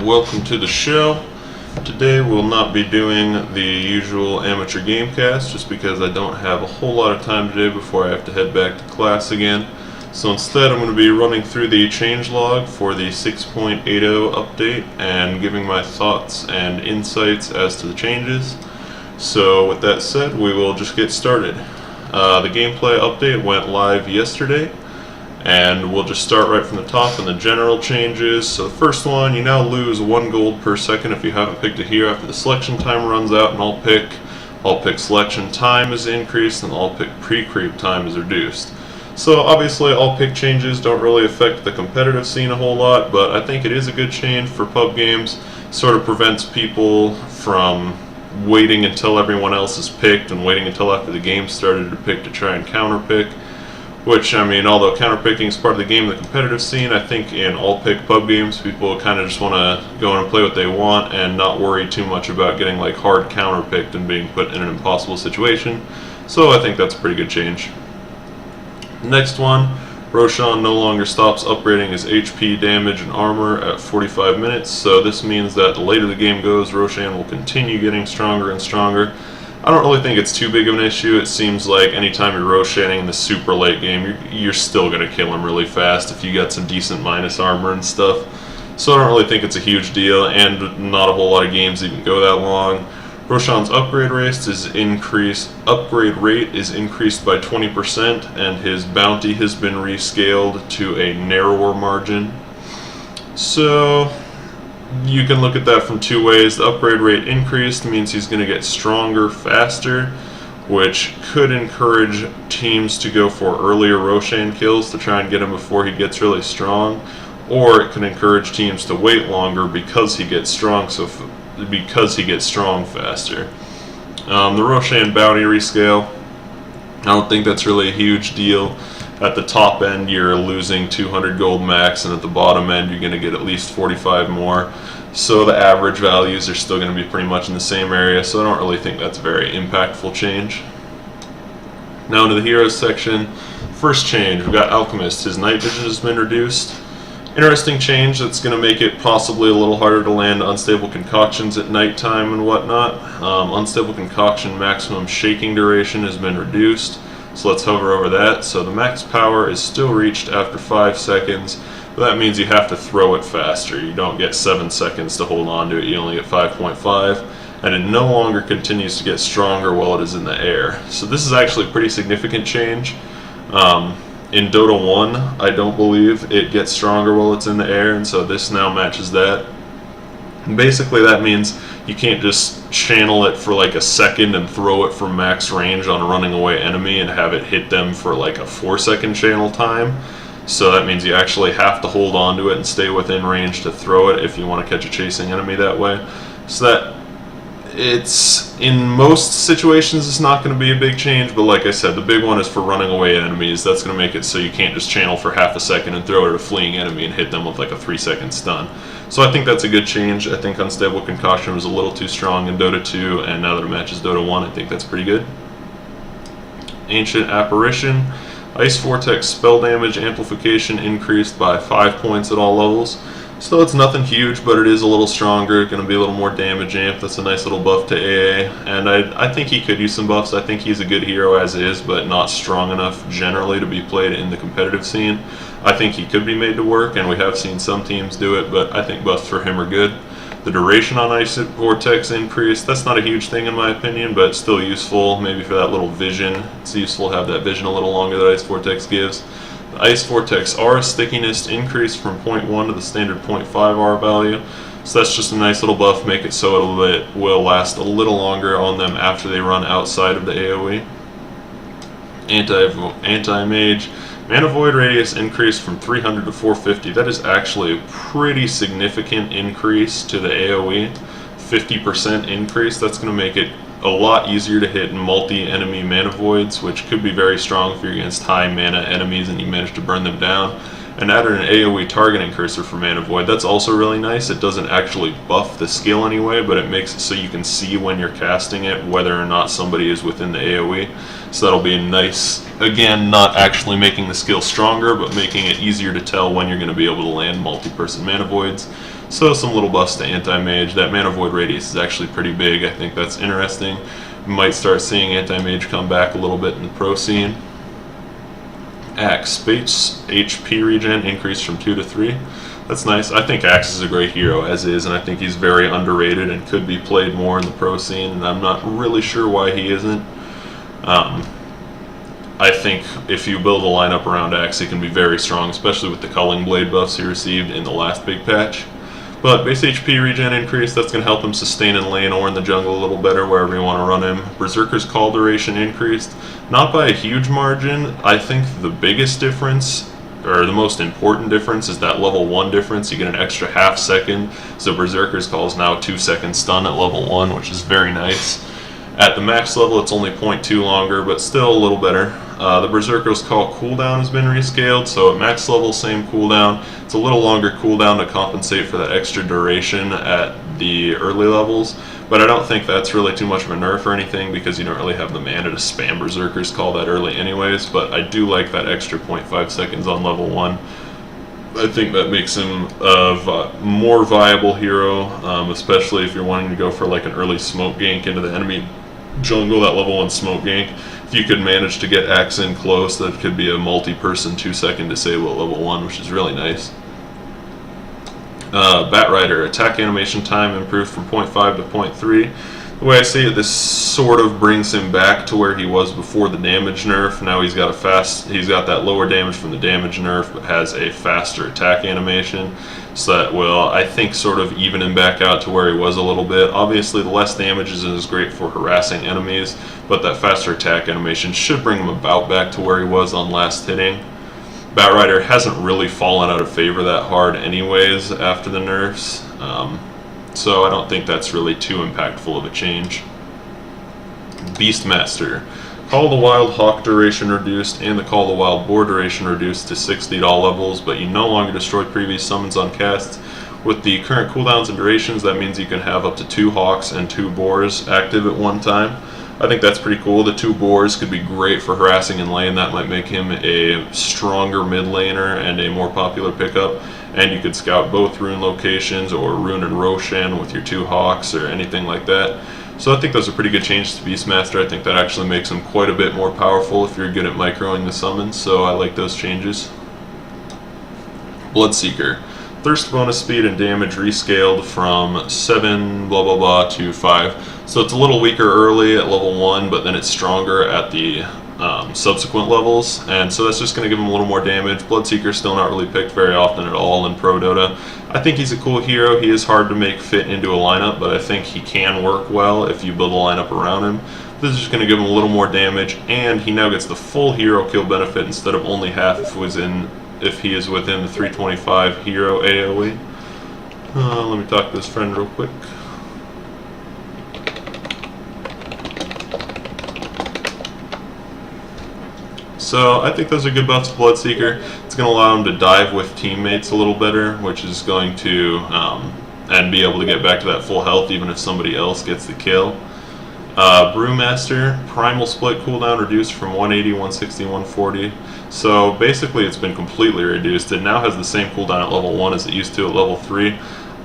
Welcome to the show. Today we'll not be doing the usual amateur gamecast just because I don't have a whole lot of time today before I have to head back to class again. So instead I'm going to be running through the changelog for the 6.80 update and giving my thoughts and insights as to the changes. So with that said, we will just get started. The gameplay update went live yesterday. And we'll just start right from the top in the general changes. So the first one, you now lose 1 gold per second if you haven't picked a hero after the selection time runs out, and all pick selection time is increased, and all pick pre-creep time is reduced. So obviously all pick changes don't really affect the competitive scene a whole lot, but I think it is a good change for pub games. Sort of prevents people from waiting until everyone else is picked and waiting until after the game started to pick to try and counter-pick. Which, I mean, although counterpicking is part of the game in the competitive scene, I think in all-pick pub games, people kind of just want to go in and play what they want and not worry too much about getting like hard counterpicked and being put in an impossible situation. So I think that's a pretty good change. Next one, Roshan no longer stops upgrading his HP, damage, and armor at 45 minutes. So this means that the later the game goes, Roshan will continue getting stronger and stronger. I don't really think it's too big of an issue. It seems like anytime you're Roshanning in the super late game, you're still going to kill him really fast if you got some decent minus armor and stuff. So I don't really think it's a huge deal, and not a whole lot of games even go that long. Roshan's upgrade rate is increased by 20%, and his bounty has been rescaled to a narrower margin. So you can look at that from two ways. The upgrade rate increased means he's going to get stronger faster, which could encourage teams to go for earlier Roshan kills to try and get him before he gets really strong, or it can encourage teams to wait longer because he gets strong faster. The Roshan bounty rescale, I don't think that's really a huge deal. At the top end, you're losing 200 gold max, and at the bottom end, you're going to get at least 45 more. So the average values are still going to be pretty much in the same area, so I don't really think that's a very impactful change. Now into the heroes section. First change, we've got Alchemist. His night vision has been reduced. Interesting change that's going to make it possibly a little harder to land unstable concoctions at nighttime and whatnot. Unstable concoction maximum shaking duration has been reduced. So let's hover over that. So the max power is still reached after 5 seconds, but that means you have to throw it faster. You don't get 7 seconds to hold on to it, you only get 5.5, and it no longer continues to get stronger while it is in the air. So this is actually a pretty significant change. In Dota 1, I don't believe it gets stronger while it's in the air, and so this now matches that. And basically that means you can't just channel it for like a second and throw it from max range on a running away enemy and have it hit them for like a 4-second channel time. So that means you actually have to hold on to it and stay within range to throw it if you want to catch a chasing enemy that way. So that it's, in most situations, it's not going to be a big change, but like I said, the big one is for running away enemies. That's going to make it so you can't just channel for half a second and throw it at a fleeing enemy and hit them with like a 3-second stun. So I think that's a good change. I think Unstable Concoction was a little too strong in Dota 2, and now that it matches Dota 1, I think that's pretty good. Ancient Apparition. Ice Vortex spell damage amplification increased by 5 points at all levels. So it's nothing huge, but it is a little stronger, going to be a little more damage amp. That's a nice little buff to AA, and I think he could use some buffs. I think he's a good hero as is, but not strong enough generally to be played in the competitive scene. I think he could be made to work, and we have seen some teams do it, but I think buffs for him are good. The duration on Ice Vortex increased. That's not a huge thing in my opinion, but it's still useful. Maybe for that little vision, it's useful to have that vision a little longer that Ice Vortex gives. The Ice Vortex aura stickiness increased from 0.1 to the standard 0.5 aura value. So that's just a nice little buff, make it so it will last a little longer on them after they run outside of the AoE. Anti-Mage. Mana Void Radius increased from 300 to 450. That is actually a pretty significant increase to the AoE. 50% increase. That's going to make it a lot easier to hit multi-enemy mana voids, which could be very strong if you're against high mana enemies and you manage to burn them down. And added an AoE targeting cursor for mana void. That's also really nice. It doesn't actually buff the skill anyway, but it makes it so you can see when you're casting it whether or not somebody is within the AoE. So that'll be nice. Again, not actually making the skill stronger, but making it easier to tell when you're going to be able to land multi-person mana voids. So some little buffs to anti-mage. That mana void radius is actually pretty big. I think that's interesting. We might start seeing anti-mage come back a little bit in the pro scene. Axe, base HP regen increased from 2 to 3. That's nice. I think Axe is a great hero as is, and I think he's very underrated and could be played more in the pro scene, and I'm not really sure why he isn't. I think if you build a lineup around Axe, he can be very strong, especially with the Culling Blade buffs he received in the last big patch. But base HP regen increase, that's going to help him sustain in lane or in the jungle a little better wherever you want to run him. Berserker's call duration increased, not by a huge margin. I think the biggest difference, or the most important difference, is that level 1 difference. You get an extra half second, so Berserker's call is now 2 second stun at level 1, which is very nice. At the max level, it's only 0.2 longer, but still a little better. The Berserker's call cooldown has been rescaled, so at max level, same cooldown. It's a little longer cooldown to compensate for that extra duration at the early levels, but I don't think that's really too much of a nerf or anything because you don't really have the mana to spam Berserker's call that early anyways, but I do like that extra 0.5 seconds on level 1. I think that makes him a more viable hero, especially if you're wanting to go for like an early smoke gank into the enemy jungle, that level 1 smoke gank. If you could manage to get Axe in close, that could be a multi-person 2-second disable at level 1, which is really nice. Batrider, attack animation time improved from 0.5 to 0.3. The way I see it, this sort of brings him back to where he was before the damage nerf. Now he's got that lower damage from the damage nerf, but has a faster attack animation. So that will, I think, sort of even him back out to where he was a little bit. Obviously, the less damage isn't as great for harassing enemies, but that faster attack animation should bring him about back to where he was on last hitting. Batrider hasn't really fallen out of favor that hard anyways after the nerfs, so I don't think that's really too impactful of a change. Beastmaster. Call of the Wild Hawk duration reduced and the Call of the Wild Boar duration reduced to 60 at all levels, but you no longer destroy previous summons on casts. With the current cooldowns and durations, that means you can have up to 2 Hawks and 2 Boars active at one time. I think that's pretty cool. The 2 Boars could be great for harassing in lane. That might make him a stronger mid laner and a more popular pickup. And you could scout both rune locations or rune and Roshan with your 2 Hawks or anything like that. So I think those are pretty good changes to Beastmaster. I think that actually makes him quite a bit more powerful if you're good at microing the summons, so I like those changes. Bloodseeker. Thirst bonus speed and damage rescaled from 7 blah blah blah to 5. So it's a little weaker early at level 1, but then it's stronger at the subsequent levels, and so that's just going to give him a little more damage. Bloodseeker's still not really picked very often at all in Pro Dota. I think he's a cool hero. He is hard to make fit into a lineup, but I think he can work well if you build a lineup around him. This is just going to give him a little more damage, and he now gets the full hero kill benefit instead of only half if he is within the 325 hero AoE. Let me talk to this friend real quick. So I think those are good buffs to Bloodseeker. It's going to allow him to dive with teammates a little better, which is going to, and be able to get back to that full health even if somebody else gets the kill. Brewmaster, Primal Split cooldown reduced from 180, 160, 140. So basically it's been completely reduced. It now has the same cooldown at level 1 as it used to at level 3.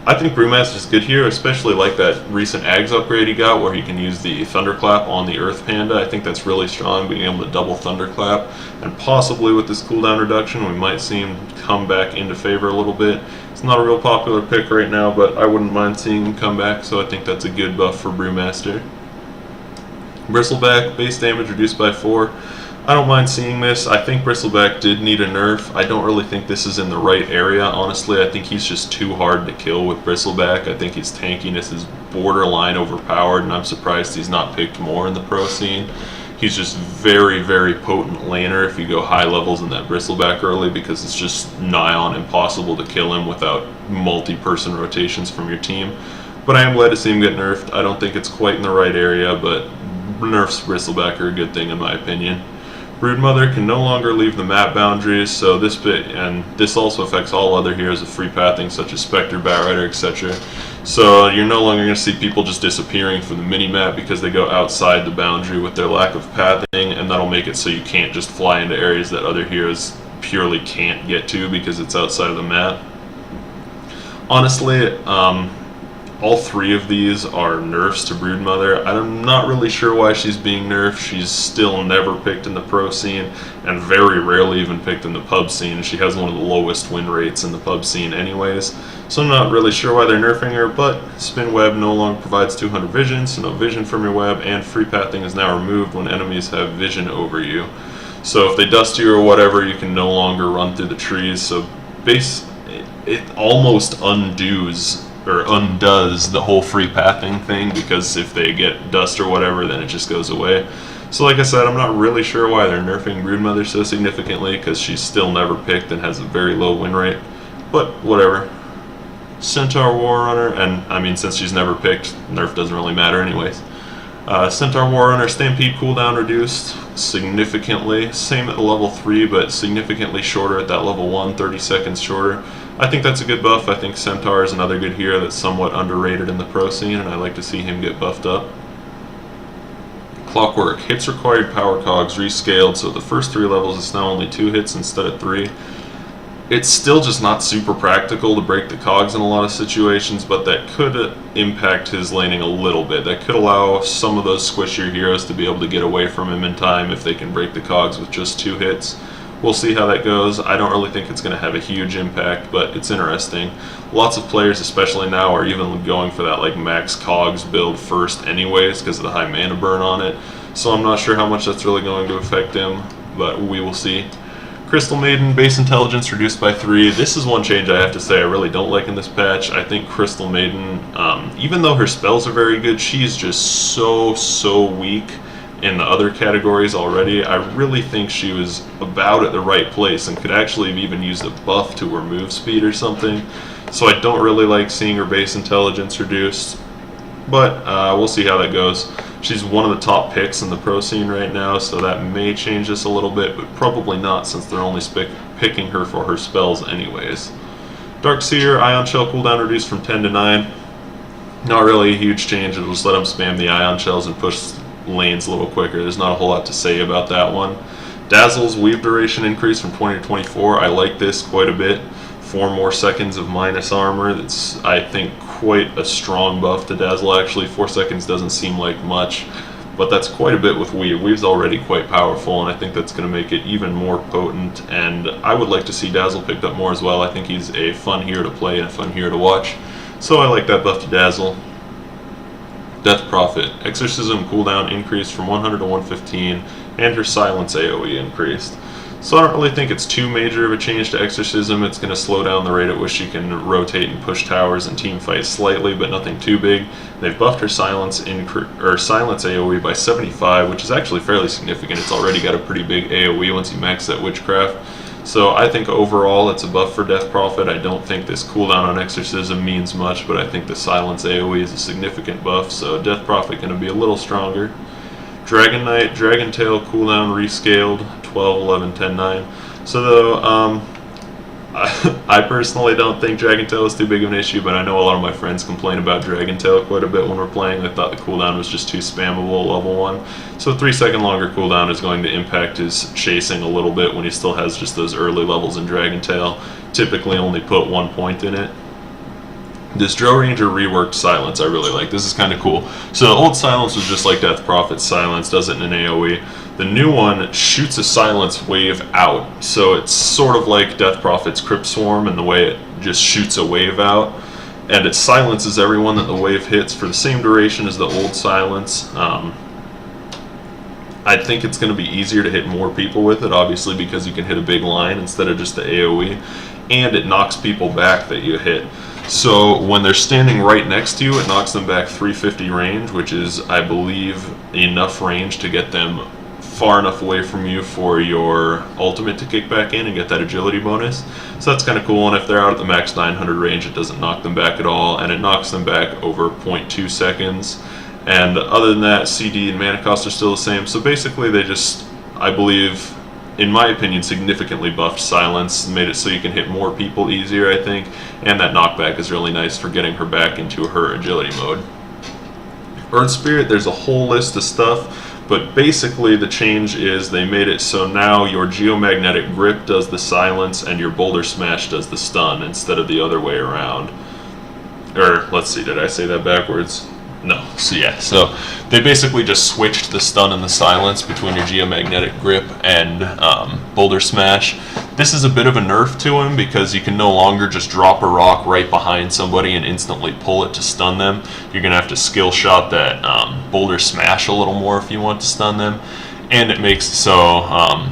I think Brewmaster's good here, especially like that recent Ags upgrade he got where he can use the Thunderclap on the Earth Panda. I think that's really strong, being able to double Thunderclap. And possibly with this cooldown reduction, we might see him come back into favor a little bit. It's not a real popular pick right now, but I wouldn't mind seeing him come back, so I think that's a good buff for Brewmaster. Bristleback, base damage reduced by 4. I don't mind seeing this. I think Bristleback did need a nerf. I don't really think this is in the right area, honestly. I think he's just too hard to kill with Bristleback. I think his tankiness is borderline overpowered, and I'm surprised he's not picked more in the pro scene. He's just very, very potent laner if you go high levels in that Bristleback early, because it's just nigh on impossible to kill him without multi-person rotations from your team. But I am glad to see him get nerfed. I don't think it's quite in the right area, but nerfs Bristleback are a good thing in my opinion. Broodmother can no longer leave the map boundaries, so this also affects all other heroes of free pathing such as Spectre, Batrider, etc. So you're no longer going to see people just disappearing from the mini-map because they go outside the boundary with their lack of pathing, and that'll make it so you can't just fly into areas that other heroes purely can't get to because it's outside of the map. Honestly, all three of these are nerfs to Broodmother. I'm not really sure why she's being nerfed. She's still never picked in the pro scene, and very rarely even picked in the pub scene. She has one of the lowest win rates in the pub scene anyways, so I'm not really sure why they're nerfing her, but Spin Web no longer provides 200 vision, so no vision from your web, and free pathing is now removed when enemies have vision over you. So if they dust you or whatever, you can no longer run through the trees, so it almost undoes the whole free pathing thing, because if they get dust or whatever, then it just goes away. So like I said, I'm not really sure why they're nerfing Broodmother so significantly, because she's still never picked and has a very low win rate, but whatever. Centaur Warrunner, and I mean, since she's never picked, nerf doesn't really matter anyways. Centaur Warrunner, Stampede cooldown reduced significantly, same at the level 3, but significantly shorter at that level 1, 30 seconds shorter. I think that's a good buff. I think Centaur is another good hero that's somewhat underrated in the pro scene, and I like to see him get buffed up. Clockwork, hits required power cogs rescaled, so the first 3 levels it's now only 2 hits instead of 3. It's still just not super practical to break the cogs in a lot of situations, but that could impact his laning a little bit. That could allow some of those squishier heroes to be able to get away from him in time if they can break the cogs with just 2 hits. We'll see how that goes. I don't really think it's going to have a huge impact, but it's interesting. Lots of players, especially now, are even going for that like max cogs build first anyways because of the high mana burn on it. So I'm not sure how much that's really going to affect him, but we will see. Crystal Maiden, base intelligence reduced by 3. This is one change I have to say I really don't like in this patch. I think Crystal Maiden, even though her spells are very good, she's just so weak in the other categories already. I really think she was about at the right place and could actually have even used a buff to her move speed or something. So I don't really like seeing her base intelligence reduced, but we'll see how that goes. She's one of the top picks in the pro scene right now, so that may change this a little bit, but probably not since they're only picking her for her spells anyways. Darkseer, Ion Shell cooldown reduced from 10 to 9. Not really a huge change. It'll just let them spam the Ion Shells and push lanes a little quicker. There's not a whole lot to say about that one. Dazzle's weave duration increased from 20 to 24. I like this quite a bit. 4 more seconds of minus armor. That's, I think, quite a strong buff to Dazzle actually. 4 seconds doesn't seem like much, but that's quite a bit with Weave. Weave's already quite powerful, and I think that's going to make it even more potent, and I would like to see Dazzle picked up more as well. I think he's a fun hero to play and a fun hero to watch, so I like that buff to Dazzle. Death Prophet, Exorcism cooldown increased from 100 to 115, and her Silence AoE increased. So I don't really think it's too major of a change to Exorcism. It's going to slow down the rate at which she can rotate and push towers and team fight slightly, but nothing too big. They've buffed her Silence AoE by 75, which is actually fairly significant. It's already got a pretty big AoE once you max that Witchcraft. So I think overall it's a buff for Death Prophet. I don't think this cooldown on Exorcism means much, but I think the Silence AoE is a significant buff, so Death Prophet going to be a little stronger. Dragon Knight, Dragon Tail cooldown rescaled, 12, 11, 10, 9. So though, I personally don't think Dragon Tail is too big of an issue, but I know a lot of my friends complain about Dragon Tail quite a bit when we're playing. They thought the cooldown was just too spammable at level 1. So a 3-second longer cooldown is going to impact his chasing a little bit when he still has just those early levels in Dragon Tail. Typically only put 1 point in it. This Drow Ranger reworked Silence I really like. This is kind of cool. So the old Silence was just like Death Prophet's Silence, does it in an AoE. The new one shoots a Silence wave out. So it's sort of like Death Prophet's Crypt Swarm in the way it just shoots a wave out. And it silences everyone that the wave hits for the same duration as the old Silence. I think it's going to be easier to hit more people with it, obviously, because you can hit a big line instead of just the AoE. And it knocks people back that you hit. So when they're standing right next to you, it knocks them back 350 range, which is, I believe, enough range to get them far enough away from you for your ultimate to kick back in and get that agility bonus. So that's kind of cool, and if they're out at the max 900 range, it doesn't knock them back at all, and it knocks them back over 0.2 seconds. And other than that, CD and mana cost are still the same, so basically they just, I believe, in my opinion, significantly buffed Silence, made it so you can hit more people easier, I think, and that knockback is really nice for getting her back into her agility mode. Earth Spirit, there's a whole list of stuff, but basically the change is they made it so now your Geomagnetic Grip does the Silence and your Boulder Smash does the stun instead of the other way around. or let's see, did I say that backwards? No. So yeah, so they basically just switched the stun and the silence between your geomagnetic grip and boulder smash. This is a bit of a nerf to him because you can no longer just drop a rock right behind somebody and instantly pull it to stun them. You're gonna have to skill shot that boulder smash a little more if you want to stun them, and it makes so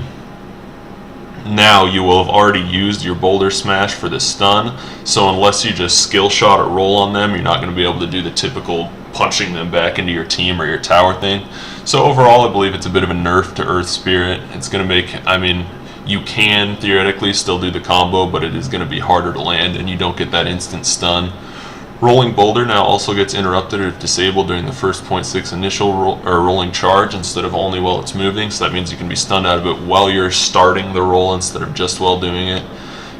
now you will have already used your boulder smash for the stun, so unless you just skill shot or roll on them, you're not going to be able to do the typical punching them back into your team or your tower thing. So overall, I believe it's a bit of a nerf to Earth Spirit. It's going to make, I mean, you can theoretically still do the combo, but it is going to be harder to land and you don't get that instant stun. Rolling Boulder now also gets interrupted or disabled during the first 0.6 initial rolling charge instead of only while it's moving, so that means you can be stunned out of it while you're starting the roll instead of just while doing it.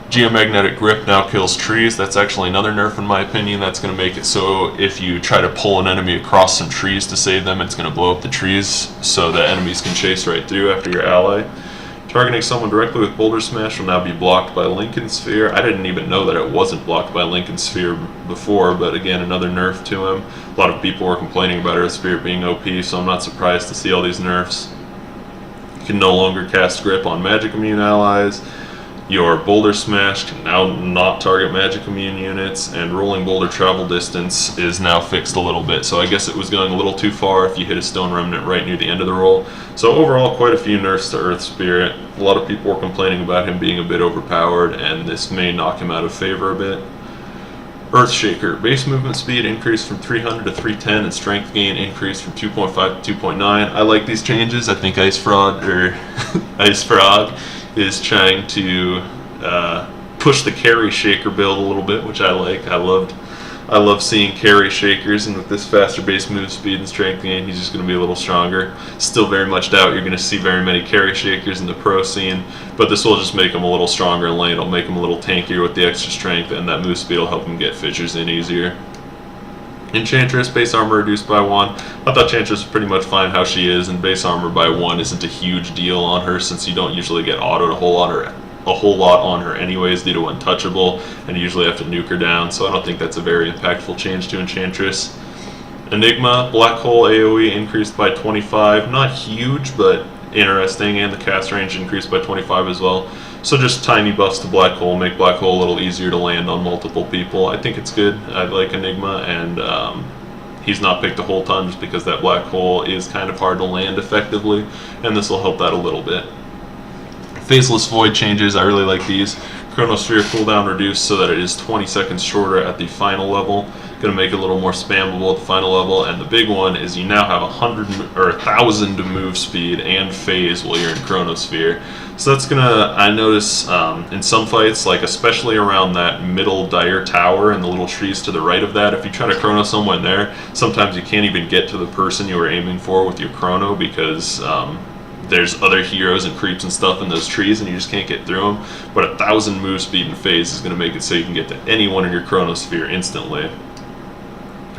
Geomagnetic Grip now kills trees. That's actually another nerf in my opinion. That's going to make it so if you try to pull an enemy across some trees to save them, it's going to blow up the trees so that enemies can chase right through after your ally. Targeting someone directly with Boulder Smash will now be blocked by Lincoln Sphere. I didn't even know that it wasn't blocked by Lincoln Sphere before, but again, another nerf to him. A lot of people were complaining about Earth Spirit being OP, so I'm not surprised to see all these nerfs. You can no longer cast Grip on Magic Immune allies. Your Boulder Smash can now not target Magic Immune units, and Rolling Boulder Travel Distance is now fixed a little bit. So I guess it was going a little too far if you hit a Stone Remnant right near the end of the roll. So overall, quite a few nerfs to Earth Spirit. A lot of people were complaining about him being a bit overpowered, and this may knock him out of favor a bit. Earthshaker. Base movement speed increased from 300 to 310, and strength gain increased from 2.5 to 2.9. I like these changes. I think Ice Frog is trying to push the carry shaker build a little bit, which I like. I love seeing carry shakers, and with this faster base move speed and strength gain, he's just going to be a little stronger. Still very much doubt you're going to see very many carry shakers in the pro scene, but this will just make him a little stronger in lane. It'll make him a little tankier with the extra strength, and that move speed will help him get fissures in easier. Enchantress, base armor reduced by 1. I thought Enchantress was pretty much fine how she is, and base armor by 1 isn't a huge deal on her since you don't usually get autoed a whole lot on her anyways due to Untouchable, and you usually have to nuke her down, so I don't think that's a very impactful change to Enchantress. Enigma, Black Hole AoE increased by 25. Not huge, but interesting, and the cast range increased by 25 as well. So just tiny buffs to Black Hole, make Black Hole a little easier to land on multiple people. I think it's good. I like Enigma, and he's not picked a whole ton just because that Black Hole is kind of hard to land effectively, and this will help that a little bit. Faceless Void changes, I really like these. Chronosphere cooldown reduced so that it is 20 seconds shorter at the final level. Going to make it a little more spammable at the final level, and the big one is you now have 1,000 move speed and phase while you're in Chronosphere. So that's gonna, I notice in some fights, like especially around that middle dire tower and the little trees to the right of that, if you try to chrono someone there, sometimes you can't even get to the person you were aiming for with your chrono because there's other heroes and creeps and stuff in those trees and you just can't get through them. But 1,000 move speed and phase is going to make it so you can get to anyone in your Chronosphere instantly.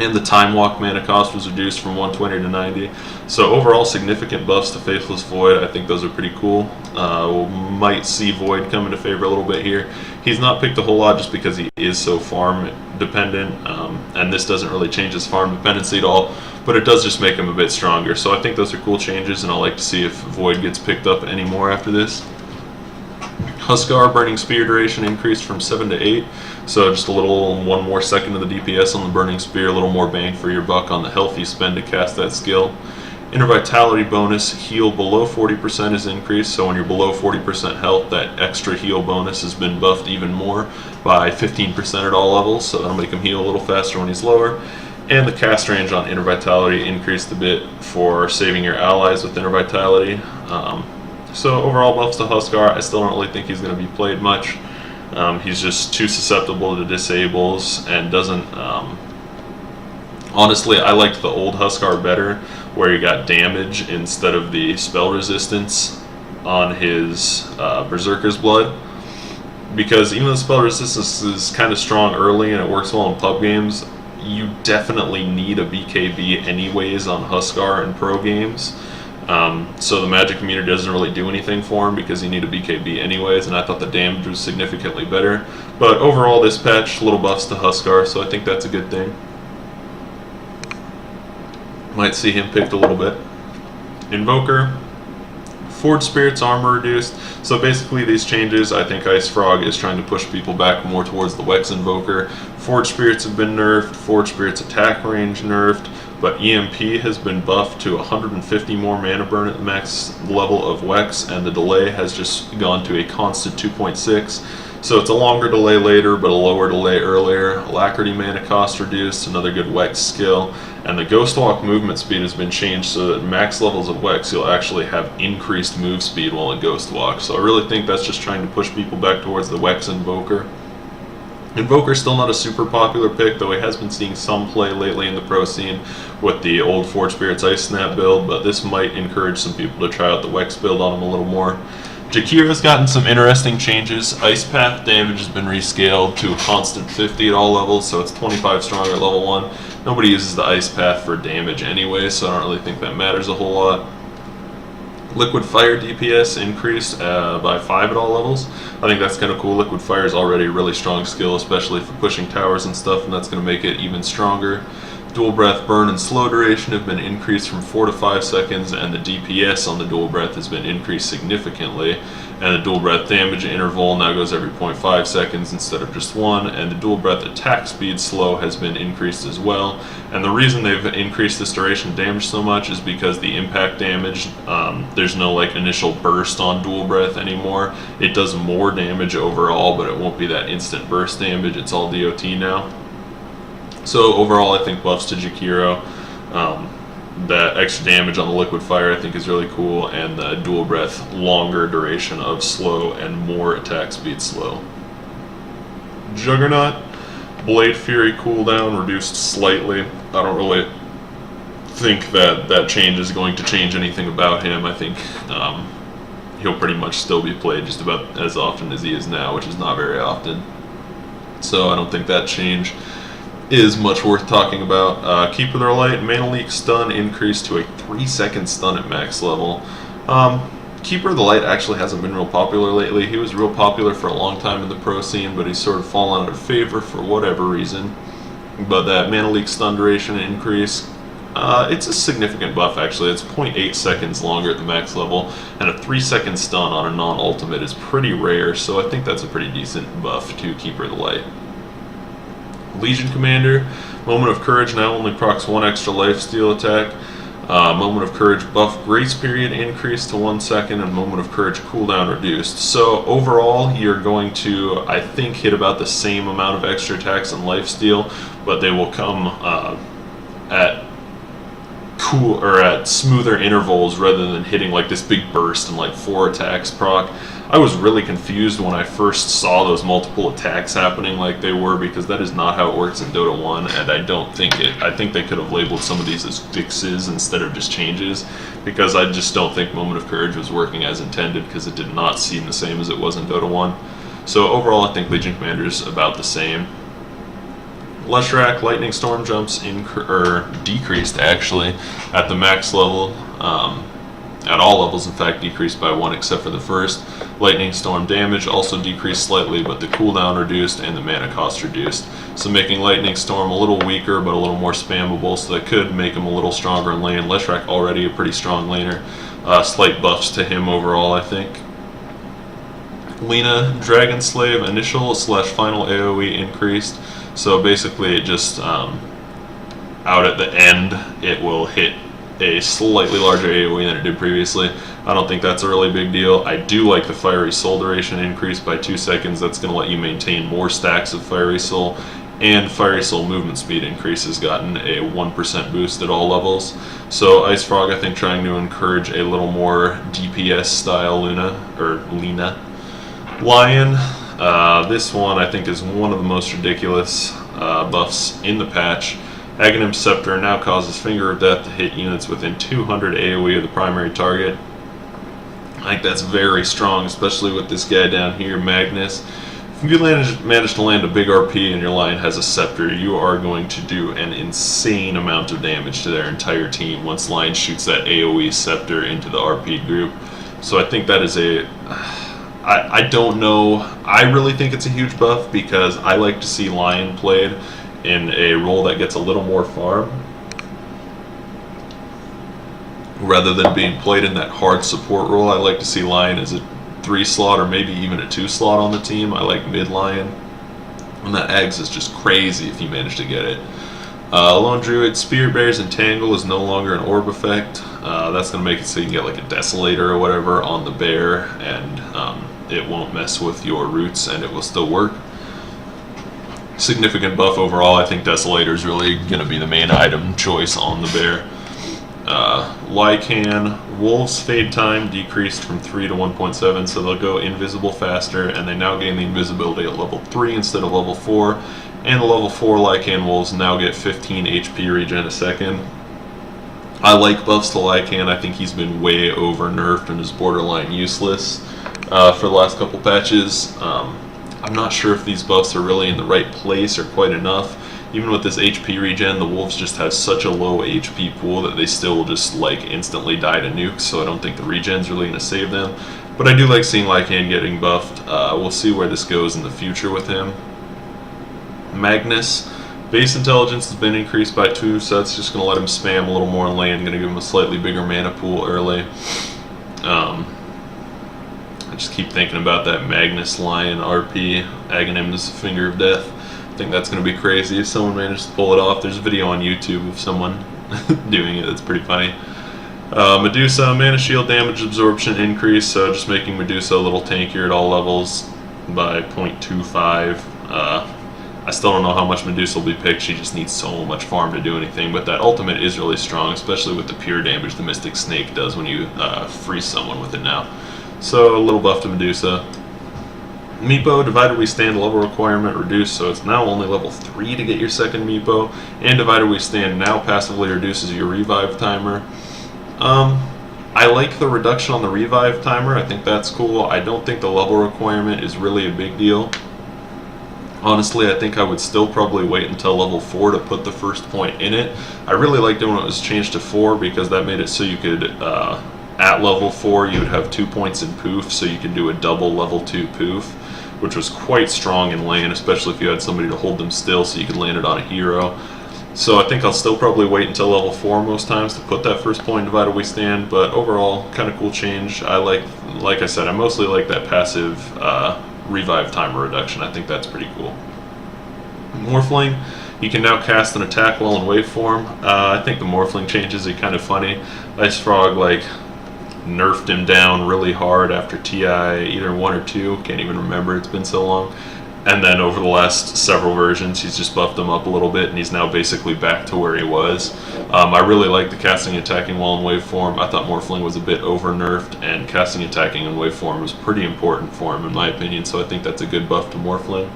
And the Time Walk mana cost was reduced from 120 to 90. So overall, significant buffs to Faithless Void. I think those are pretty cool. We might see Void come into favor a little bit here. He's not picked a whole lot just because he is so farm dependent, and this doesn't really change his farm dependency at all, but it does just make him a bit stronger. So I think those are cool changes, and I'll like to see if Void gets picked up anymore after this. Huskar Burning Spear duration increased from 7 to 8, so just a little one more second of the DPS on the Burning Spear, a little more bang for your buck on the health you spend to cast that skill. Inner Vitality bonus, heal below 40% is increased, so when you're below 40% health, that extra heal bonus has been buffed even more by 15% at all levels, so that'll make him heal a little faster when he's lower. And the cast range on Inner Vitality increased a bit for saving your allies with Inner Vitality. So overall buffs to Huskar, I still don't really think he's going to be played much. He's just too susceptible to disables and doesn't... honestly, I liked the old Huskar better, where you got damage instead of the spell resistance on his Berserker's Blood. Because even though the spell resistance is kind of strong early and it works well in pub games, you definitely need a BKB anyways on Huskar in pro games. So the magic meter doesn't really do anything for him because you need a BKB anyways, and I thought the damage was significantly better. But overall, this patch, little buffs to Huskar, so I think that's a good thing. Might see him picked a little bit. Invoker. Forge Spirit's armor reduced. So basically these changes, I think Ice Frog is trying to push people back more towards the Wex Invoker. Forge Spirits have been nerfed, Forge Spirits attack range nerfed, but EMP has been buffed to 150 more mana burn at the max level of Wex, and the delay has just gone to a constant 2.6. So it's a longer delay later, but a lower delay earlier. Alacrity mana cost reduced, another good Wex skill. And the Ghost Walk movement speed has been changed so that at max levels of Wex, you'll actually have increased move speed while in Ghost Walk. So I really think that's just trying to push people back towards the Wex Invoker. Invoker's still not a super popular pick, though he has been seeing some play lately in the pro scene with the old Forge Spirits Ice Snap build, but this might encourage some people to try out the Wex build on him a little more. Jakira's gotten some interesting changes. Ice Path damage has been rescaled to a constant 50 at all levels, so it's 25 stronger at level 1. Nobody uses the Ice Path for damage anyway, so I don't really think that matters a whole lot. Liquid Fire DPS increased by 5 at all levels. I think that's kind of cool. Liquid Fire is already a really strong skill, especially for pushing towers and stuff, and that's going to make it even stronger. Dual Breath burn and slow duration have been increased from 4 to 5 seconds, and the DPS on the Dual Breath has been increased significantly. And the Dual Breath damage interval now goes every 0.5 seconds instead of just 1, and the Dual Breath attack speed slow has been increased as well. And the reason they've increased this duration of damage so much is because the impact damage, there's no like initial burst on Dual Breath anymore. It does more damage overall, but it won't be that instant burst damage. It's all DOT now. So overall, I think buffs to Jakiro, that extra damage on the Liquid Fire I think is really cool, and the Dual Breath longer duration of slow and more attack speed slow. Juggernaut, Blade Fury cooldown reduced slightly. I don't really think that change is going to change anything about him. I think he'll pretty much still be played just about as often as he is now, which is not very often. So I don't think that change is much worth talking about. Keeper of the Light, Mana Leak stun increased to a 3-second stun at max level. Keeper of the Light actually hasn't been real popular lately. He was real popular for a long time in the pro scene, but he's sort of fallen out of favor for whatever reason. But that Mana Leak stun duration increase, it's a significant buff actually. It's 0.8 seconds longer at the max level, and a 3-second stun on a non-ultimate is pretty rare, so I think that's a pretty decent buff to Keeper of the Light. Legion Commander, Moment of Courage now only procs 1 extra lifesteal attack. Moment of Courage buff grace period increased to 1 second, and Moment of Courage cooldown reduced. So overall, you're going to, I think, hit about the same amount of extra attacks and lifesteal, but they will come at smoother intervals rather than hitting like this big burst and like 4 attacks proc. I was really confused when I first saw those multiple attacks happening like they were, because that is not how it works in Dota 1, and I think they could have labeled some of these as fixes instead of just changes, because I just don't think Moment of Courage was working as intended, because it did not seem the same as it was in Dota 1. So overall, I think Legion Commander is about the same. Leshrac, Lightning Storm jumps decreased actually at the max level. At all levels, in fact, decreased by 1 except for the first. Lightning Storm damage also decreased slightly, but the cooldown reduced and the mana cost reduced. So making Lightning Storm a little weaker, but a little more spammable, so that could make him a little stronger in lane. Leshrac already a pretty strong laner. Slight buffs to him overall, I think. Lina, Dragon Slave, initial / final AoE increased. So basically it just, out at the end, it will hit a slightly larger AoE than it did previously. I don't think that's a really big deal. I do like the Fiery Soul duration increase by 2 seconds. That's going to let you maintain more stacks of Fiery Soul, and Fiery Soul movement speed increase has gotten a 1% boost at all levels. So Ice Frog, I think, trying to encourage a little more DPS style Lina. Lion, this one I think is one of the most ridiculous buffs in the patch. Aghanim Scepter now causes Finger of Death to hit units within 200 AoE of the primary target. I think that's very strong, especially with this guy down here, Magnus. If you manage to land a big RP and your lion has a scepter, you are going to do an insane amount of damage to their entire team once lion shoots that AoE scepter into the RP group. So I think that is I don't know. I really think it's a huge buff because I like to see lion played in a role that gets a little more farm, rather than being played in that hard support role. I like to see lion as a 3-slot or maybe even a 2-slot on the team. I like mid lion, and that eggs is just crazy if you manage to get it. Lone Druid, Spirit Bear's Entangle is no longer an orb effect. That's going to make it so you can get like a Desolator or whatever on the bear, and it won't mess with your roots and it will still work. Significant buff overall. I think Desolator is really going to be the main item choice on the bear. Lycan, Wolves' Fade Time decreased from 3 to 1.7, so they'll go invisible faster, and they now gain the invisibility at level 3 instead of level 4. And the level 4 Lycan Wolves now get 15 HP regen a second. I like buffs to Lycan. I think he's been way over nerfed and is borderline useless for the last couple patches. I'm not sure if these buffs are really in the right place or quite enough. Even with this HP regen, the Wolves just have such a low HP pool that they still will just like instantly die to nukes, so I don't think the regen's really going to save them. But I do like seeing Lycan getting buffed. We'll see where this goes in the future with him. Magnus, base intelligence has been increased by 2, so that's just going to let him spam a little more in lane, going to give him a slightly bigger mana pool early. I just keep thinking about that Magnus Lion RP, Aghanim's Finger of Death. I think that's going to be crazy if someone manages to pull it off. There's a video on YouTube of someone doing it. That's pretty funny. Medusa, mana shield damage absorption increase, so just making Medusa a little tankier at all levels by 0.25. I still don't know how much Medusa will be picked. She just needs so much farm to do anything, but that ultimate is really strong, especially with the pure damage the Mystic Snake does when you freeze someone with it now. So a little buff to Medusa. Meepo, Divided We Stand level requirement reduced, so it's now only level 3 to get your second Meepo, and Divided We Stand now passively reduces your revive timer. I like the reduction on the revive timer. I think that's cool. I don't think the level requirement is really a big deal. Honestly, I think I would still probably wait until level 4 to put the first point in it. I really liked it when it was changed to 4 because that made it so you could, at level 4, you would have 2 points in poof, so you could do a double level 2 poof, which was quite strong in lane, especially if you had somebody to hold them still so you could land it on a hero. So I think I'll still probably wait until level 4 most times to put that first point in Divided We Stand, but overall, kind of cool change. I like I said, I mostly like that passive revive timer reduction. I think that's pretty cool. Morphling, you can now cast an attack while in waveform. I think the Morphling changes are kind of funny. Ice Frog nerfed him down really hard after TI either 1 or 2, can't even remember, it's been so long. And then over the last several versions, he's just buffed him up a little bit, and he's now basically back to where he was. I really like the casting attacking while in waveform. I thought Morphling was a bit over nerfed, and casting attacking in waveform was pretty important for him in my opinion, so I think that's a good buff to Morphling.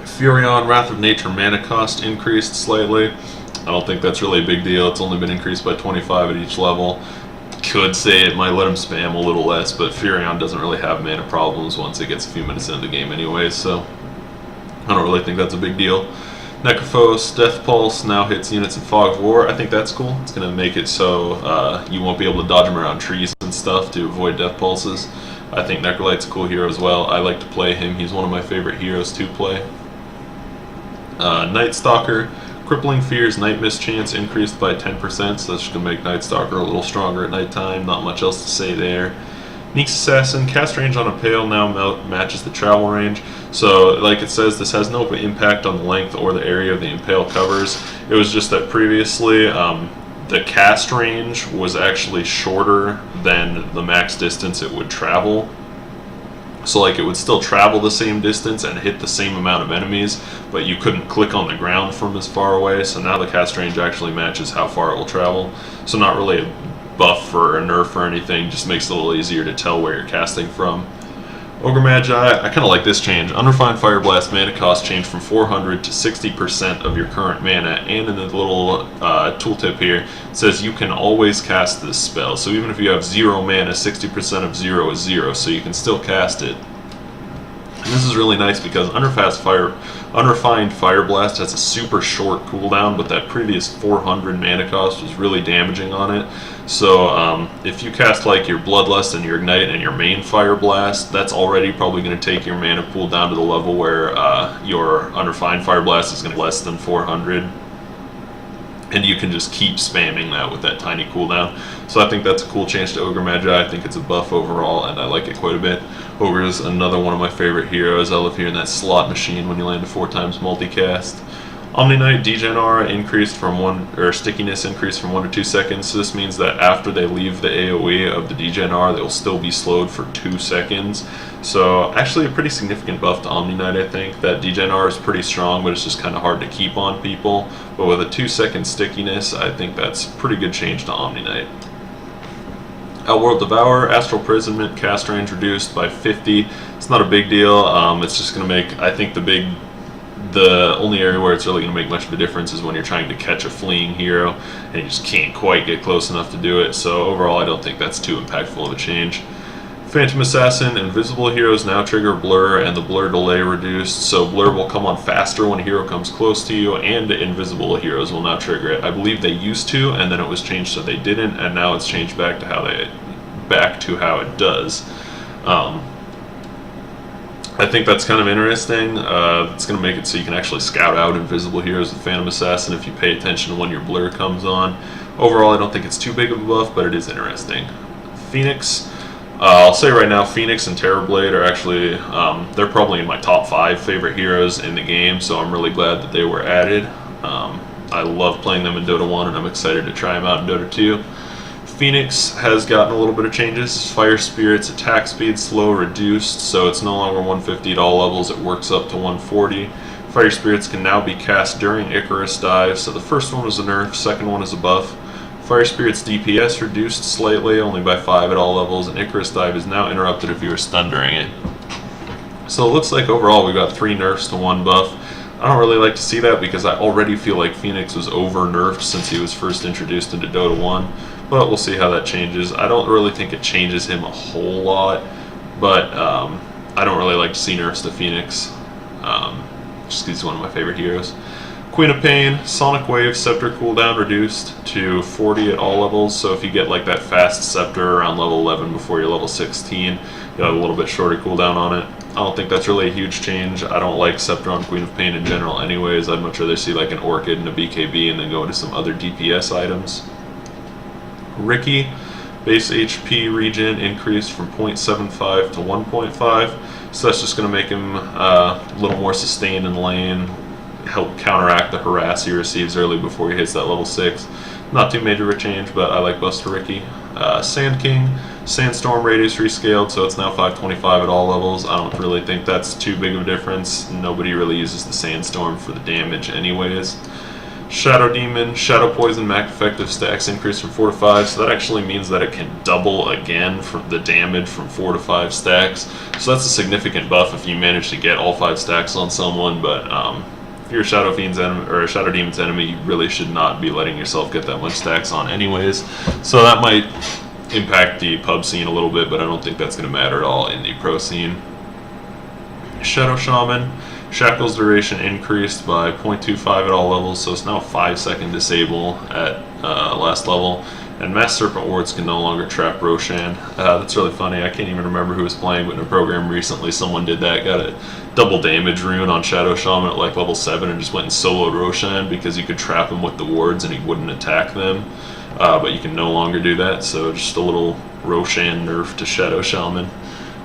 Furion, Wrath of Nature mana cost increased slightly. I don't think that's really a big deal. It's only been increased by 25 at each level. Could say it might let him spam a little less, but Furion doesn't really have mana problems once it gets a few minutes into the game anyway, so I don't really think that's a big deal. Necrophos, Death Pulse now hits units in Fog of War. I think that's cool. It's going to make it so you won't be able to dodge them around trees and stuff to avoid Death Pulses. I think Necrolight's a cool hero as well. I like to play him. He's one of my favorite heroes to play. Night Stalker, Crippling Fear's Night Mist chance increased by 10%, so that's just going to make Night Stalker a little stronger at nighttime. Not much else to say there. Nyx Assassin, cast range on Impale now matches the travel range. So, like it says, this has no impact on the length or the area of the Impale covers. It was just that previously, the cast range was actually shorter than the max distance it would travel. So it would still travel the same distance and hit the same amount of enemies, but you couldn't click on the ground from as far away, so now the cast range actually matches how far it will travel. So not really a buff or a nerf or anything, just makes it a little easier to tell where you're casting from. Ogre Magi, I kind of like this change. Unrefined Fire Blast mana cost changed from 400 to 60% of your current mana, and in the little tooltip here, it says you can always cast this spell. So even if you have 0 mana, 60% of 0 is 0, so you can still cast it. And this is really nice because Unrefined Fire Blast has a super short cooldown, but that previous 400 mana cost was really damaging on it. So if you cast like your Bloodlust and your Ignite and your main Fire Blast, that's already probably going to take your mana pool down to the level where your Unrefined Fire Blast is going to be less than 400. And you can just keep spamming that with that tiny cooldown. So I think that's a cool change to Ogre Magi. I think it's a buff overall, and I like it quite a bit. Ogre is another one of my favorite heroes. I love hearing that slot machine when you land a 4x multicast. Omni Knight Degen Aura increased from stickiness increased from 1 to 2 seconds. So this means that after they leave the AoE of the Degen Aura, they will still be slowed for 2 seconds. So actually a pretty significant buff to Omni Knight, I think. That Degen Aura is pretty strong, but it's just kind of hard to keep on people. But with a 2-second stickiness, I think that's a pretty good change to Omni Knight. Outworld Devourer, Astral Imprisonment, cast range reduced by 50. It's not a big deal. It's just going to make, I think the only area where it's really going to make much of a difference is when you're trying to catch a fleeing hero and you just can't quite get close enough to do it. So overall, I don't think that's too impactful of a change. Phantom Assassin, invisible heroes now trigger blur and the blur delay reduced. So blur will come on faster when a hero comes close to you, and invisible heroes will now trigger it. I believe they used to, and then it was changed so they didn't, and now it's changed back to how it does. I think that's kind of interesting. It's going to make it so you can actually scout out invisible heroes with Phantom Assassin if you pay attention to when your blur comes on. Overall, I don't think it's too big of a buff, but it is interesting. Phoenix. I'll say right now, Phoenix and Terrorblade are actually, they're probably in my top 5 favorite heroes in the game, so I'm really glad that they were added. I love playing them in Dota 1, and I'm excited to try them out in Dota 2. Phoenix has gotten a little bit of changes. Fire Spirit's attack speed slow reduced, so it's no longer 150 at all levels, it works up to 140. Fire Spirits can now be cast during Icarus Dive, so the first one was a nerf, second one is a buff. Fire Spirit's DPS reduced slightly, only by 5 at all levels, and Icarus Dive is now interrupted if you are stunned during it. So it looks like overall we got 3 nerfs to 1 buff. I don't really like to see that because I already feel like Phoenix was over-nerfed since he was first introduced into Dota 1, but we'll see how that changes. I don't really think it changes him a whole lot, but I don't really like to see nerfs to Phoenix, just because he's one of my favorite heroes. Queen of Pain, Sonic Wave, Scepter cooldown reduced to 40 at all levels, so if you get like that fast Scepter around level 11 before you're level 16, you'll have a little bit shorter cooldown on it. I don't think that's really a huge change. I don't like Scepter on Queen of Pain in general anyways. I'd much rather see like an Orchid and a BKB and then go into some other DPS items. Ricky, base HP regen increased from 0.75 to 1.5, so that's just going to make him a little more sustained in lane, help counteract the harass he receives early before he hits that level 6. Not too major of a change, but I like Buster Ricky. Sand King, Sandstorm radius rescaled, so it's now 525 at all levels. I don't really think that's too big of a difference. Nobody really uses the Sandstorm for the damage anyways. Shadow Demon, Shadow Poison max effective stacks increased from 4 to 5, so that actually means that it can double again from the damage from 4 to 5 stacks. So that's a significant buff if you manage to get all 5 stacks on someone, but if you're a Shadow Fiend's enemy or a Shadow Demon's enemy, you really should not be letting yourself get that much stacks on anyways. So that might impact the pub scene a little bit, but I don't think that's going to matter at all in the pro scene. Shadow Shaman, Shackle's duration increased by 0.25 at all levels, so it's now a 5-second disable at last level. And Mass Serpent Wards can no longer trap Roshan. That's really funny. I can't even remember who was playing, but in a program recently someone did that. Got a double damage rune on Shadow Shaman at like level 7 and just went and soloed Roshan because you could trap him with the wards and he wouldn't attack them. But you can no longer do that, so just a little Roshan nerf to Shadow Shaman.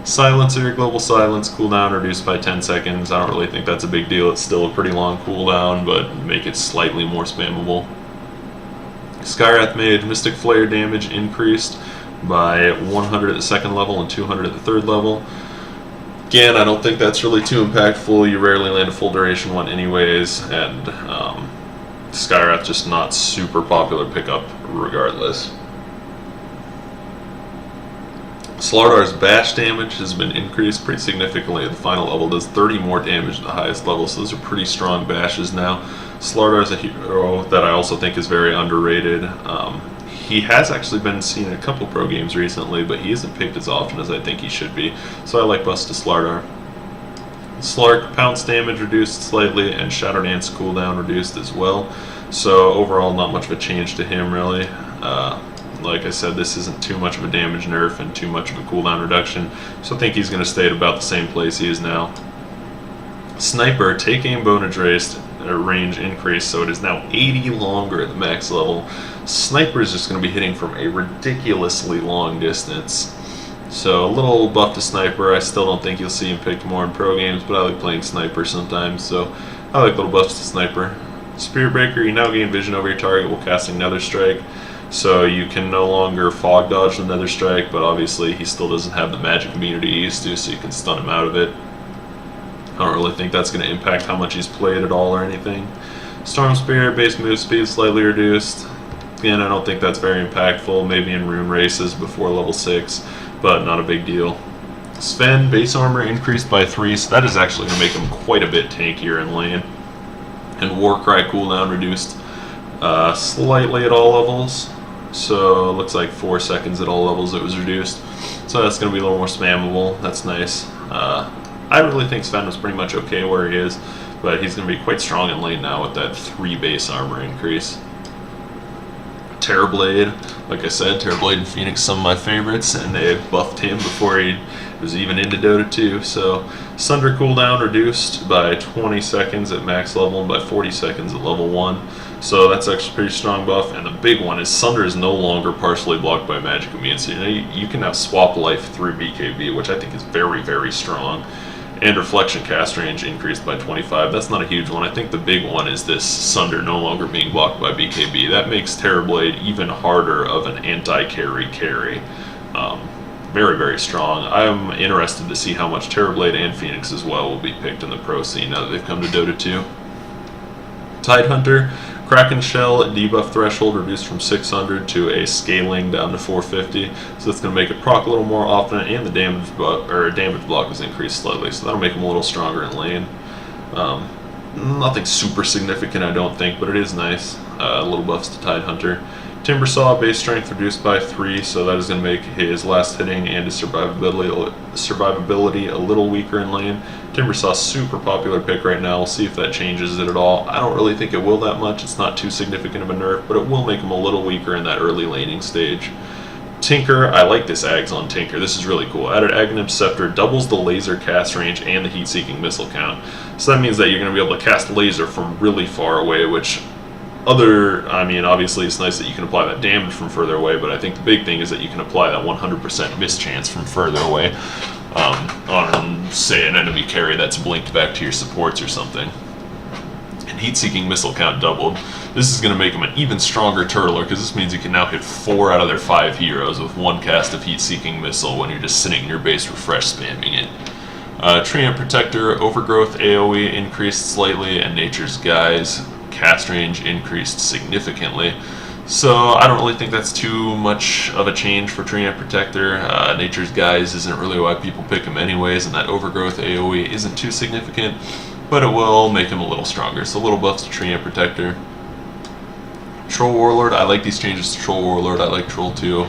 Silencer, Global Silence, cooldown reduced by 10 seconds. I don't really think that's a big deal. It's still a pretty long cooldown, but make it slightly more spammable. Skywrath Mage, Mystic Flare damage increased by 100 at the 2nd level and 200 at the 3rd level. Again, I don't think that's really too impactful. You rarely land a full duration one anyways, and Skywrath just not super popular pickup regardless. Slardar's bash damage has been increased pretty significantly at the final level. Does 30 more damage at the highest level, so those are pretty strong bashes now. Slardar's a hero that I also think is very underrated. He has actually been seen in a couple pro games recently, but he isn't picked as often as I think he should be, so I like buffs to Slardar. Slark, pounce damage reduced slightly, and Shadow Dance cooldown reduced as well. So overall, not much of a change to him really. Like I said, this isn't too much of a damage nerf and too much of a cooldown reduction, so I think he's going to stay at about the same place he is now. Sniper, take aim bonus range increase, so it is now 80 longer at the max level. Sniper is just going to be hitting from a ridiculously long distance. So a little buff to Sniper. I still don't think you'll see him picked more in pro games, but I like playing Sniper sometimes, so I like little buffs to Sniper. Spear Breaker, you now gain vision over your target while casting Nether Strike. So you can no longer fog dodge the Nether Strike, but obviously he still doesn't have the magic immunity he used to, so you can stun him out of it. I don't really think that's going to impact how much he's played at all or anything. Storm Spear, base move speed slightly reduced. Again, I don't think that's very impactful, maybe in rune races before level 6, but not a big deal. Sven, base armor increased by 3, so that is actually going to make him quite a bit tankier in lane. And Warcry cooldown reduced slightly at all levels, so it looks like 4 seconds at all levels it was reduced. So that's going to be a little more spammable, that's nice. I really think Sven was pretty much okay where he is, but he's going to be quite strong in lane now with that 3 base armor increase. Terrorblade, like I said, Terrorblade and Phoenix some of my favorites, and they buffed him before he was even into Dota 2. So Sunder cooldown reduced by 20 seconds at max level and by 40 seconds at level 1. So that's actually a pretty strong buff, and the big one is Sunder is no longer partially blocked by magic immunity. So, you can now swap life through BKB, which I think is very, very strong. And reflection cast range increased by 25. That's not a huge one. I think the big one is this Sunder no longer being blocked by BKB. That makes Terrorblade even harder of an anti-carry carry. Very, very strong. I'm interested to see how much Terrorblade and Phoenix as well will be picked in the pro scene now that they've come to Dota 2. Tidehunter, Kraken Shell debuff threshold reduced from 600 to a scaling down to 450, so that's going to make it proc a little more often, and the damage block is increased slightly, so that'll make him a little stronger in lane. Nothing super significant, I don't think, but it is nice. Little buffs to Tidehunter. Timbersaw, base strength reduced by 3, so that is going to make his last hitting and his survivability a little weaker in lane. Timbersaw, super popular pick right now. We'll see if that changes it at all. I don't really think it will that much. It's not too significant of a nerf, but it will make him a little weaker in that early laning stage. Tinker, I like this Ags on Tinker. This is really cool. Added Aghanim Scepter doubles the laser cast range and the heat-seeking missile count. So that means that you're going to be able to cast laser from really far away, which obviously it's nice that you can apply that damage from further away, but I think the big thing is that you can apply that 100% miss chance from further away on, say, an enemy carry that's blinked back to your supports or something. And heat-seeking missile count doubled. This is going to make him an even stronger turtler, because this means you can now hit 4 out of their 5 heroes with 1 cast of heat-seeking missile when you're just sitting in your base refresh spamming it. Treant Protector, Overgrowth AoE increased slightly, and Nature's Guise cast range increased significantly. So I don't really think that's too much of a change for Treant Protector. Nature's Guise isn't really why people pick him anyways, and that Overgrowth AoE isn't too significant, but it will make him a little stronger. So little buffs to Treant Protector. Troll Warlord, I like these changes to Troll Warlord. I like Troll 2.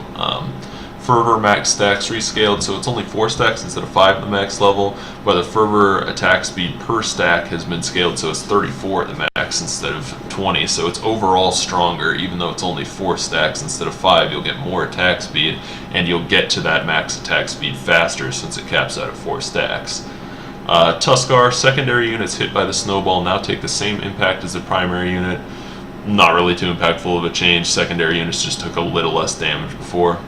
Fervor max stacks rescaled, so it's only 4 stacks instead of 5 at the max level, but the Fervor attack speed per stack has been scaled, so it's 34 at the max instead of 20, so it's overall stronger. Even though it's only 4 stacks instead of 5, you'll get more attack speed, and you'll get to that max attack speed faster since it caps out at 4 stacks. Tuskar, secondary units hit by the snowball now take the same impact as the primary unit. Not really too impactful of a change. Secondary units just took a little less damage before.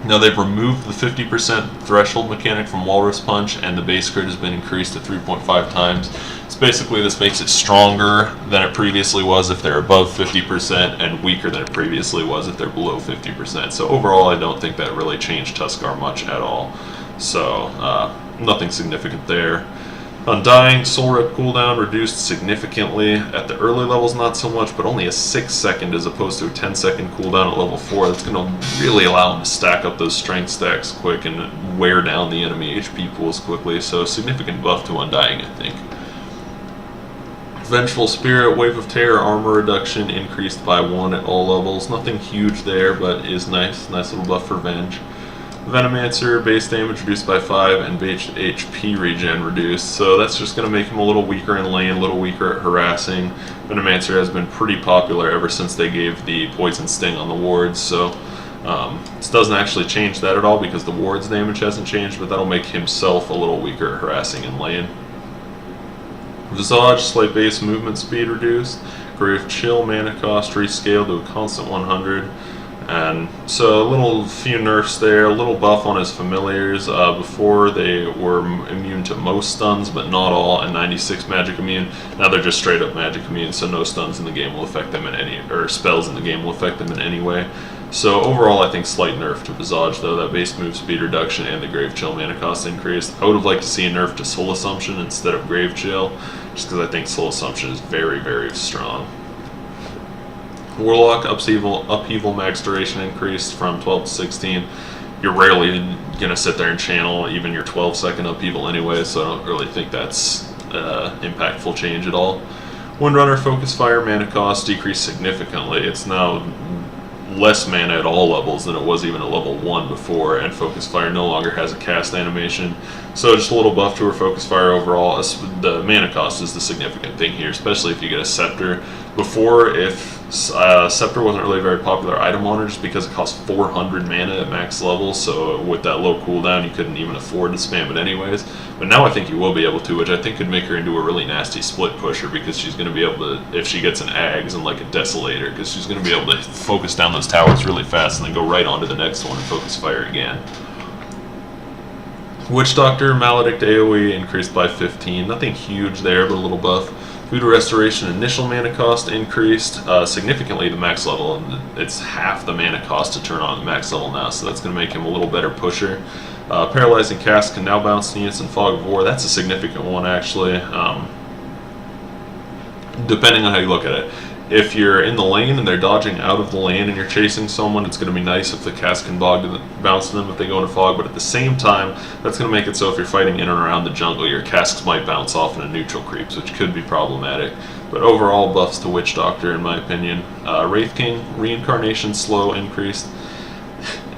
Now they've removed the 50% threshold mechanic from Walrus Punch, and the base crit has been increased to 3.5 times. So basically this makes it stronger than it previously was if they're above 50%, and weaker than it previously was if they're below 50%. So overall I don't think that really changed Tuskar much at all. So nothing significant there. Undying, Soul Rip cooldown reduced significantly. At the early levels, not so much, but only a 6-second as opposed to a 10-second cooldown at level 4. That's going to really allow him to stack up those strength stacks quick and wear down the enemy HP pools quickly, so significant buff to Undying, I think. Vengeful Spirit, Wave of Terror, armor reduction increased by 1 at all levels. Nothing huge there, but is nice. Nice little buff for Venge. Venomancer, base damage reduced by 5 and base HP regen reduced, so that's just going to make him a little weaker in lane, a little weaker at harassing. Venomancer has been pretty popular ever since they gave the Poison Sting on the wards, so this doesn't actually change that at all because the ward's damage hasn't changed, but that'll make himself a little weaker at harassing in lane. Visage, slight base movement speed reduced. Grave Chill, mana cost rescaled to a constant 100. And so a few nerfs there, a little buff on his familiars. Before they were immune to most stuns, but not all, and 96 magic immune. Now they're just straight up magic immune, so no stuns in the game will affect them in any, or spells in the game will affect them in any way. So overall, I think slight nerf to Visage, though. That base move speed reduction and the Grave Chill mana cost increase. I would have liked to see a nerf to Soul Assumption instead of Grave Chill, just because I think Soul Assumption is very, very strong. Warlock, Upheaval max duration increased from 12 to 16. You're rarely going to sit there and channel even your 12-second Upheaval anyway, so I don't really think that's impactful change at all. Windrunner, Focus Fire mana cost decreased significantly. It's now less mana at all levels than it was even at level 1 before, and Focus Fire no longer has a cast animation. So just a little buff to her Focus Fire overall. The mana cost is the significant thing here, especially if you get a Scepter. Before, if Scepter wasn't really a very popular item on her just because it cost 400 mana at max level, so with that low cooldown you couldn't even afford to spam it anyways. But now I think you will be able to, which I think could make her into a really nasty split pusher, because she's going to be able to, if she gets an Ags and like a Desolator, because she's going to be able to focus down those towers really fast and then go right on to the next one and Focus Fire again. Witch Doctor, Maledict AoE increased by 15. Nothing huge there, but a little buff. Voodoo Restoration, initial mana cost increased significantly to max level, and it's half the mana cost to turn on max level now, so that's going to make him a little better pusher. Paralyzing Cast can now bounce units in Fog of War. That's a significant one, actually, depending on how you look at it. If you're in the lane and they're dodging out of the lane and you're chasing someone, it's going to be nice if the cast can bounce them if they go into fog, but at the same time, that's going to make it so if you're fighting in and around the jungle, your casks might bounce off into neutral creeps, which could be problematic. But overall, buffs to Witch Doctor, in my opinion. Wraith King, Reincarnation slow increased.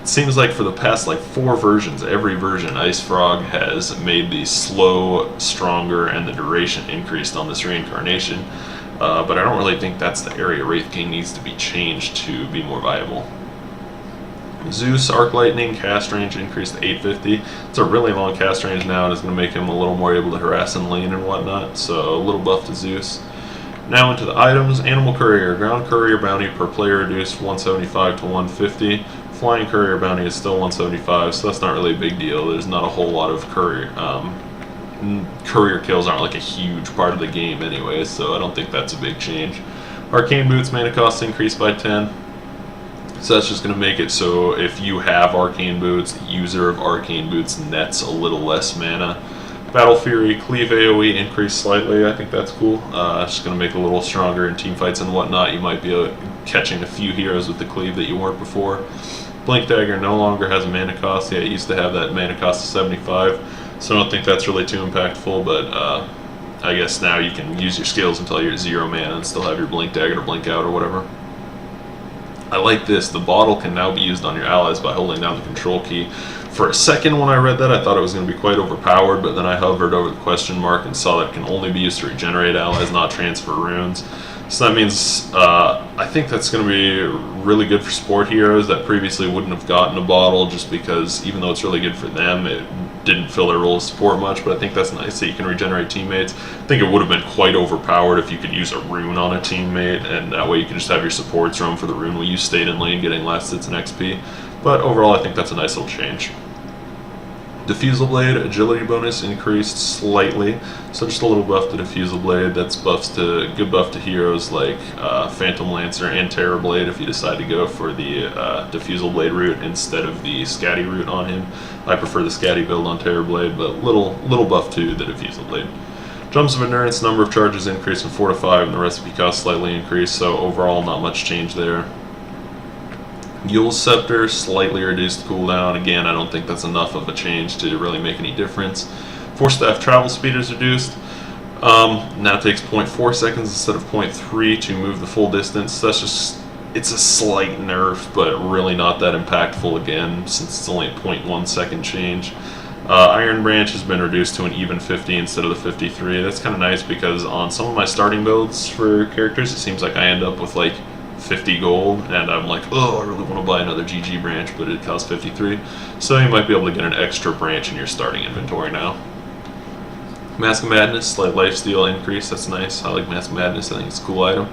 It seems like for the past 4 versions, every version, Ice Frog has made the slow stronger and the duration increased on this Reincarnation. But I don't really think that's the area Wraith King needs to be changed to be more viable. Zeus, Arc Lightning, cast range increased to 850. It's a really long cast range now, and it's going to make him a little more able to harass in lane and whatnot, so a little buff to Zeus. Now into the items. Animal Courier. Ground Courier bounty per player reduced 175 to 150. Flying Courier bounty is still 175, so that's not really a big deal. There's not a whole lot of courier kills aren't like a huge part of the game anyway, so I don't think that's a big change. Arcane Boots mana cost increased by 10, so that's just going to make it so if you have Arcane Boots, the user of Arcane Boots nets a little less mana. Battle Fury, Cleave AoE increased slightly. I think that's cool. It's just going to make it a little stronger in team fights and whatnot. You might be catching a few heroes with the Cleave that you weren't before. Blink Dagger no longer has a mana cost. Yeah, it used to have that mana cost of 75. So I don't think that's really too impactful, but I guess now you can use your skills until you're at 0 mana and still have your Blink Dagger to blink out or whatever. I like this. The bottle can now be used on your allies by holding down the control key. For a second when I read that, I thought it was going to be quite overpowered, but then I hovered over the question mark and saw that it can only be used to regenerate allies, not transfer runes. So that means I think that's going to be really good for support heroes that previously wouldn't have gotten a bottle, just because even though it's really good for them, it didn't fill their role of support much, but I think that's nice that you can regenerate teammates. I think it would have been quite overpowered if you could use a rune on a teammate, and that way you can just have your supports roam for the rune while you stayed in lane getting last hits and XP. But overall, I think that's a nice little change. Diffusal Blade, agility bonus increased slightly, so just a little buff to Diffusal Blade. That's good buff to heroes like Phantom Lancer and Terror Blade if you decide to go for the Diffusal Blade route instead of the Scatty route on him. I prefer the Scatty build on Terror Blade, but little buff to the Diffusal Blade. Jumps of Endurance, number of charges increased from 4 to 5, and the recipe cost slightly increased, so overall not much change there. Yule's Scepter, slightly reduced cooldown. Again, I don't think that's enough of a change to really make any difference. Force Staff travel speed is reduced. Now it takes 0.4 seconds instead of 0.3 to move the full distance. That's just, it's a slight nerf, but really not that impactful again, since it's only a 0.1 second change. Iron Branch has been reduced to an even 50 instead of the 53. That's kind of nice because on some of my starting builds for characters, it seems like I end up with like 50 gold, and I'm like, oh, I really want to buy another GG branch, but it costs 53. So you might be able to get an extra branch in your starting inventory now. Mask of Madness, slight lifesteal increase, that's nice. I like Mask of Madness, I think it's a cool item.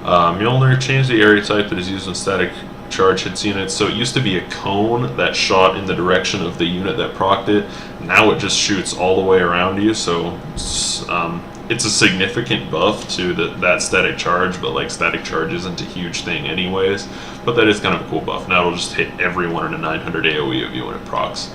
Mjolnir changed the area type that is used in static charge hits units. So it used to be a cone that shot in the direction of the unit that procced it. Now it just shoots all the way around you, so it's a significant buff to that static charge, but like static charge isn't a huge thing anyways. But that is kind of a cool buff. Now it'll just hit everyone in a 900 AoE of you when it procs.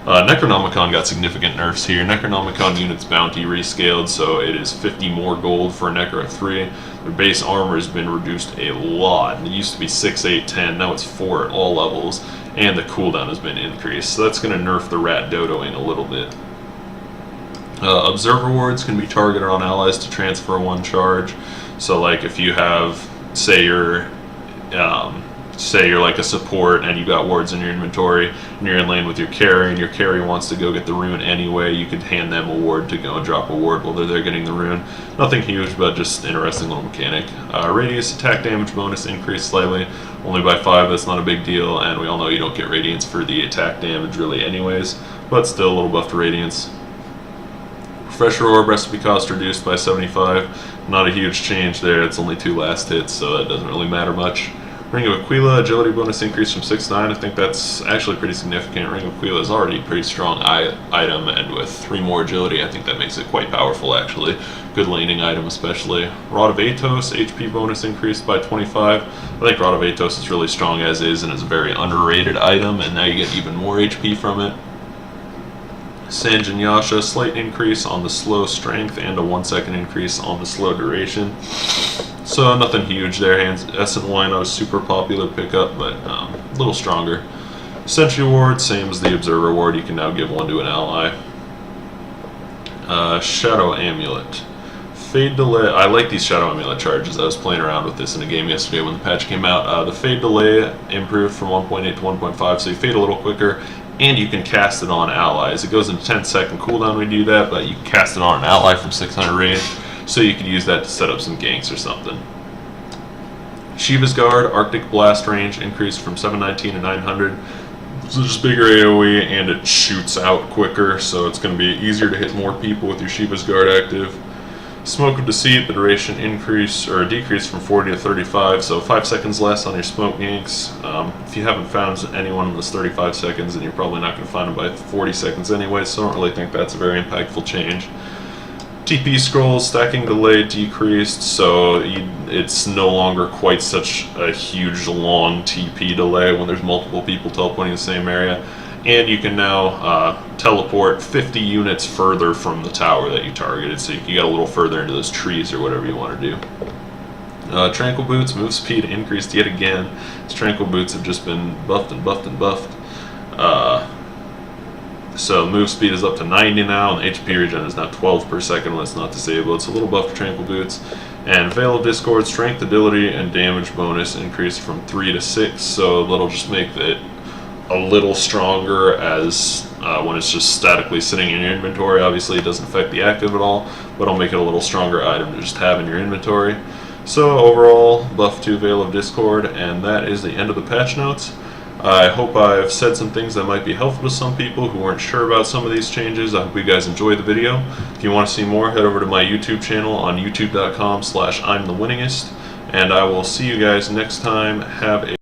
Necronomicon got significant nerfs here. Necronomicon unit's bounty rescaled, so it is 50 more gold for a Necro 3. Their base armor has been reduced a lot. It used to be 6, 8, 10, now it's 4 at all levels, and the cooldown has been increased. So that's going to nerf the rat dodoing a little bit. Observer wards can be targeted on allies to transfer 1 charge. So like if you have, say you're like a support and you got wards in your inventory and you're in lane with your carry and your carry wants to go get the rune anyway, you could hand them a ward to go and drop a ward while they're there getting the rune. Nothing huge, but just interesting little mechanic. Radius attack damage bonus increased slightly, only by 5, that's not a big deal, and we all know you don't get radiance for the attack damage really anyways, but still a little buff to radiance. Refresher Orb recipe cost reduced by 75, not a huge change there, it's only 2 last hits, so that doesn't really matter much. Ring of Aquila, agility bonus increase from 6 to 9. I think that's actually pretty significant. Ring of Aquila is already a pretty strong item, and with 3 more agility, I think that makes it quite powerful actually. Good laning item especially. Rod of Atos, HP bonus increased by 25. I think Rod of Atos is really strong as is, and is a very underrated item, and now you get even more HP from it. Sanjin Yasha, slight increase on the slow strength and a 1 second increase on the slow duration. So nothing huge there. Essence Wino is super popular pickup, but a little stronger. Sentry Ward, same as the Observer Ward, you can now give 1 to an ally. Shadow Amulet. Fade Delay, I like these Shadow Amulet charges. I was playing around with this in a game yesterday when the patch came out. The Fade Delay improved from 1.8 to 1.5, so you fade a little quicker, and you can cast it on allies. It goes in 10-second cooldown when you do that, but you can cast it on an ally from 600 range, so you can use that to set up some ganks or something. Shiva's Guard, Arctic Blast range increased from 719 to 900. So just bigger AoE, and it shoots out quicker, so it's going to be easier to hit more people with your Shiva's Guard active. Smoke of Deceit, the duration decreased from 40 to 35, so 5 seconds less on your smoke ganks. If you haven't found anyone in those 35 seconds, then you're probably not going to find them by 40 seconds anyway, so I don't really think that's a very impactful change. TP scrolls, stacking delay decreased, so it's no longer quite such a huge long TP delay when there's multiple people teleporting in the same area. And you can now teleport 50 units further from the tower that you targeted, so you can get a little further into those trees or whatever you want to do. Tranquil Boots, move speed increased yet again. These Tranquil Boots have just been buffed and buffed and buffed. So move speed is up to 90 now, and HP regen is now 12 per second when it's not disabled. It's a little buff to Tranquil Boots. And Veil of Discord, strength, agility, and damage bonus increased from 3 to 6, so that'll just make it a little stronger as when it's just statically sitting in your inventory. Obviously it doesn't affect the active at all, but it'll make it a little stronger item to just have in your inventory. So overall, buff to Veil of Discord, and that is the end of the patch notes. I hope I've said some things that might be helpful to some people who weren't sure about some of these changes. I hope you guys enjoyed the video. If you want to see more, head over to my YouTube channel on youtube.com/I'mTheWinningest, and I will see you guys next time. Have a